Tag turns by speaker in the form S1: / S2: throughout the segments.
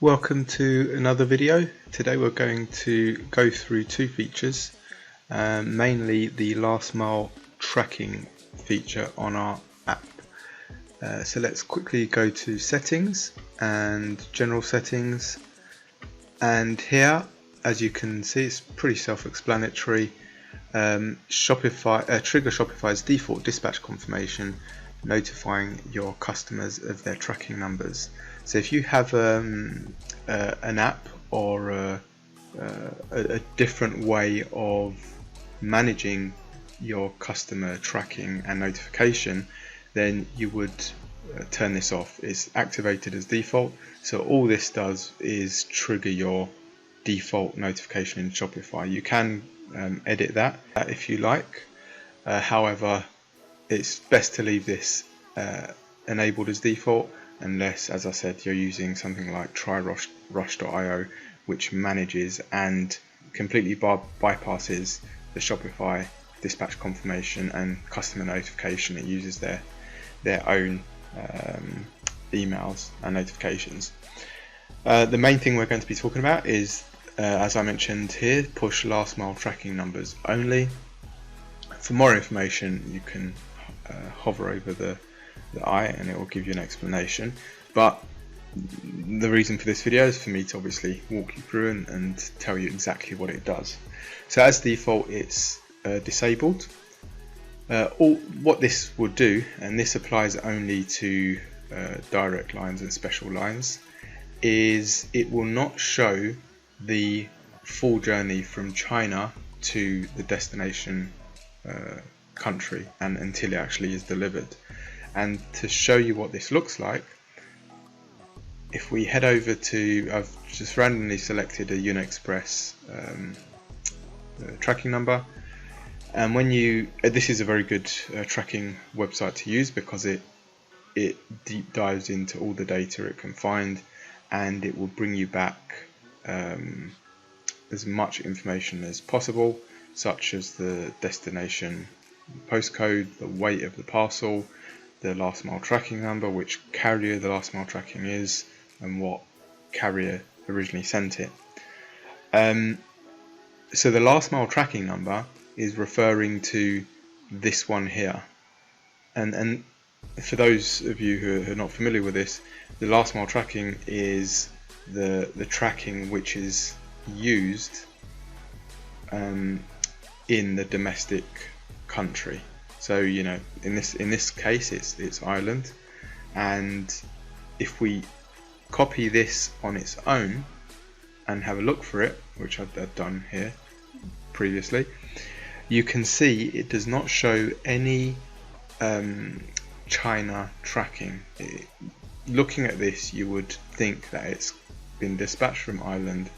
S1: Welcome to another video. Today we're going to go through two features, mainly the last mile tracking feature on our app. So let's quickly go to settings and general settings, and here, as you can see, it's pretty self-explanatory. Trigger Shopify's default dispatch confirmation notifying your customers of their tracking numbers. So if you have an app or a different way of managing your customer tracking and notification, then you would turn this off. It's activated as default, so all this does is trigger your default notification in Shopify. You can edit that if you like, however it's best to leave this enabled as default, unless, as I said, you're using something like tryrush.io, which manages and completely bypasses the Shopify dispatch confirmation and customer notification. It uses their own emails and notifications. The main thing we're going to be talking about is, as I mentioned here, push last mile tracking numbers only. For more information, you can hover over the eye and it will give you an explanation, but the reason for this video is for me to obviously walk you through and tell you exactly what it does. So as default, it's disabled. What this will do, and this applies only to direct lines and special lines, is it will not show the full journey from China to the destination country and until it actually is delivered. And to show you what this looks like, if we head over to, I've just randomly selected a UniExpress tracking number, and when you, this is a very good tracking website to use because it deep dives into all the data it can find, and it will bring you back as much information as possible, such as the destination postcode, the weight of the parcel, the last mile tracking number, which carrier the last mile tracking is, and what carrier originally sent it. So the last mile tracking number is referring to this one here, and for those of you who are not familiar with this, the last mile tracking is the tracking which is used in the domestic country. So, you know, in this case it's Ireland, and if we copy this on its own and have a look for it, which I've done here previously, you can see it does not show any China tracking. Looking at this, you would think that it's been dispatched from Ireland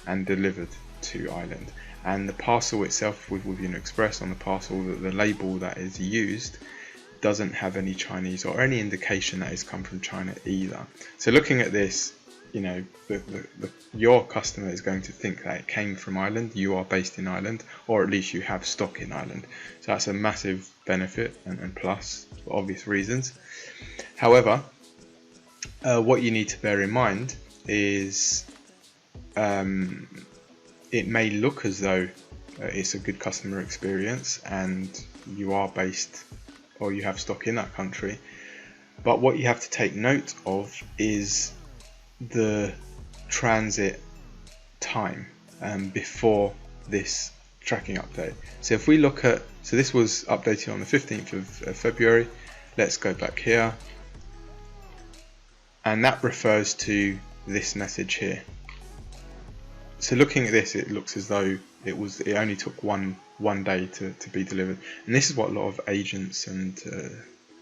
S1: and delivered to Ireland. And the parcel itself with UniExpress, on the parcel, the label that is used doesn't have any Chinese or any indication that it's come from China either. So looking at this, you know, your customer is going to think that it came from Ireland. You are based in Ireland, or at least you have stock in Ireland. So that's a massive benefit and plus for obvious reasons. However, what you need to bear in mind is it may look as though it's a good customer experience and you are based or you have stock in that country, but what you have to take note of is the transit time before this tracking update. So if we look at, so this was updated on the 15th of February, let's go back here, and that refers to this message here. So looking at this, it looks as though it only took one day to be delivered, and this is what a lot of agents and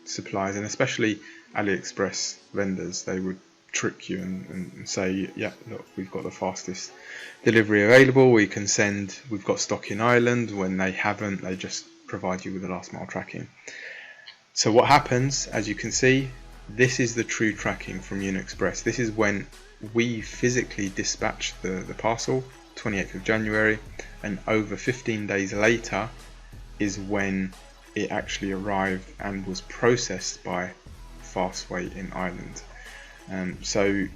S1: suppliers, and especially AliExpress vendors, they would trick you and say, yeah, look, we've got the fastest delivery available, we've got stock in Ireland, when they haven't. They just provide you with the last mile tracking. So what happens, as you can see, this is the true tracking from UniExpress. This is when we physically dispatched the parcel, 28th of January, and over 15 days later is when it actually arrived and was processed by Fastway in Ireland. So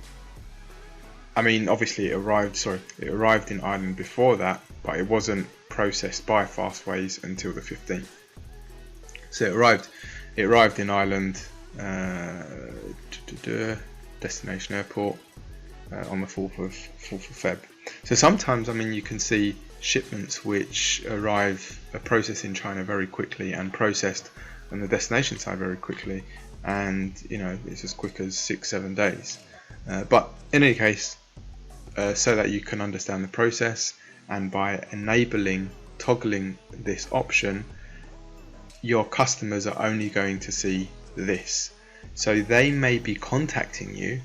S1: I mean, obviously it arrived in Ireland before that, but it wasn't processed by Fastways until the 15th. So it arrived in Ireland, destination airport, on the 4th of Feb. So sometimes, I mean, you can see shipments which are processed in China very quickly and processed on the destination side very quickly, and you know, it's as quick as 6-7 days. But in any case, so that you can understand the process, and by toggling this option, your customers are only going to see this. So they may be contacting you.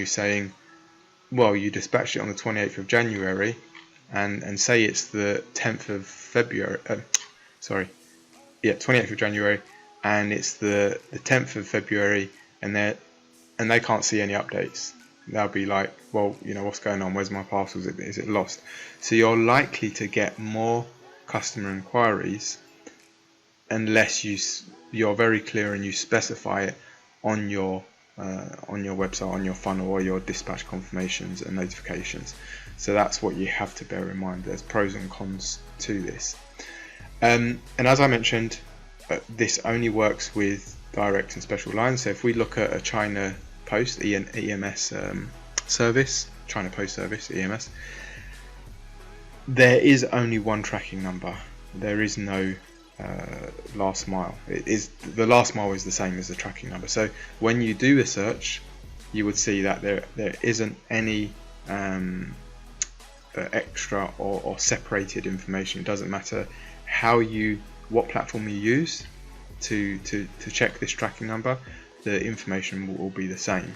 S1: Saying, well, you dispatched it on the 28th of January, and say it's the 10th of February. 28th of January, and it's the 10th of February, and they can't see any updates. They'll be like, well, you know, what's going on? Where's my parcel? Is it lost? So you're likely to get more customer inquiries unless you're very clear and you specify it on your website, on your funnel, or your dispatch confirmations and notifications. So that's what you have to bear in mind. There's pros and cons to this. And as I mentioned, this only works with direct and special lines. So if we look at a China Post EMS service, China Post Service EMS, there is only one tracking number. There is no last mile. The last mile is the same as the tracking number. So when you do a search, you would see that there isn't any extra or separated information. It doesn't matter what platform you use to check this tracking number, the information will be the same.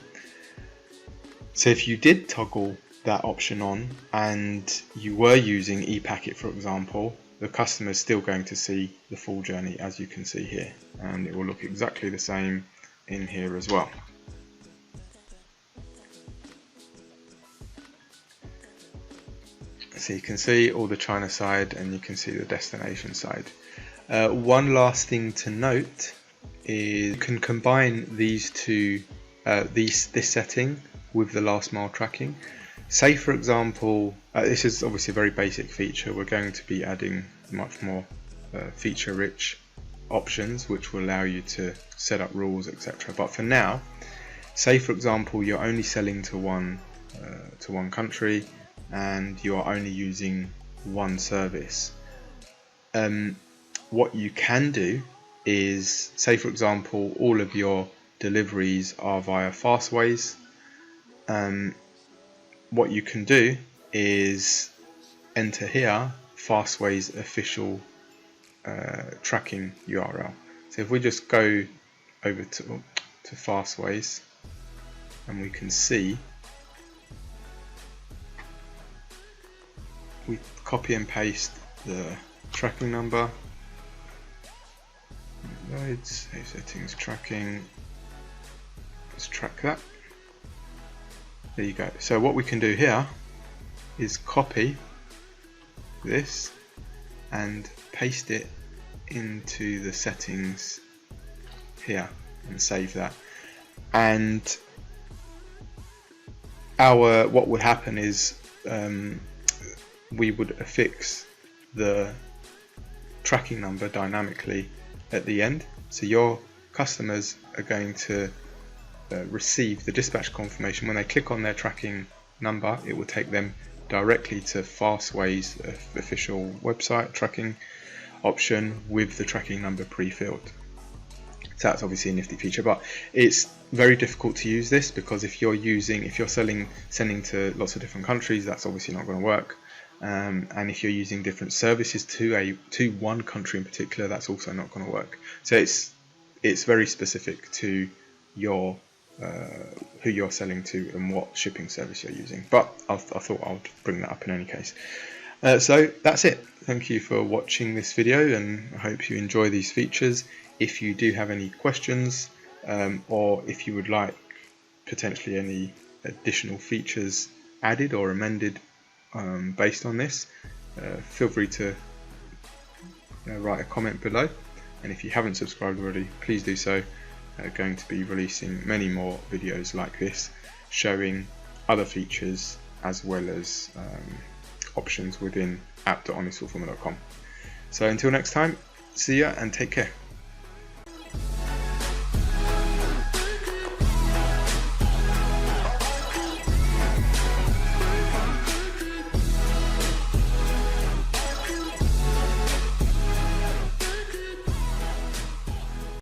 S1: So if you did toggle that option on and you were using ePacket, for example, the customer is still going to see the full journey, as you can see here, and it will look exactly the same in here as well. So you can see all the China side and you can see the destination side. One last thing to note is you can combine these two, this setting with the last mile tracking. Say for example, this is obviously a very basic feature. We're going to be adding much more feature rich options which will allow you to set up rules, etc. But for now, say for example you're only selling to one country and you are only using one service. What you can do is, say for example all of your deliveries are via Fastways. What you can do is enter here Fastways official tracking URL. So if we just go over to Fastways, and we can see, we copy and paste the tracking number, loads, settings, tracking, let's track that. There you go. So what we can do here is copy this and paste it into the settings here and save that. And what would happen is we would affix the tracking number dynamically at the end, so your customers are going to receive the dispatch confirmation. When they click on their tracking number, it will take them directly to Fastways official website tracking option with the tracking number pre-filled. So that's obviously a nifty feature, but it's very difficult to use this because if you're sending to lots of different countries, that's obviously not going to work. And if you're using different services to one country in particular, that's also not going to work. So it's very specific to your who you're selling to and what shipping service you're using. But I thought I would bring that up in any case. So that's it. Thank you for watching this video, and I hope you enjoy these features. If you do have any questions, or if you would like potentially any additional features added or amended based on this, feel free to write a comment below, and if you haven't subscribed already, please do so, going to be releasing many more videos like this, showing other features as well as options within app.honestfulfilment.com. So until next time, see ya and take care.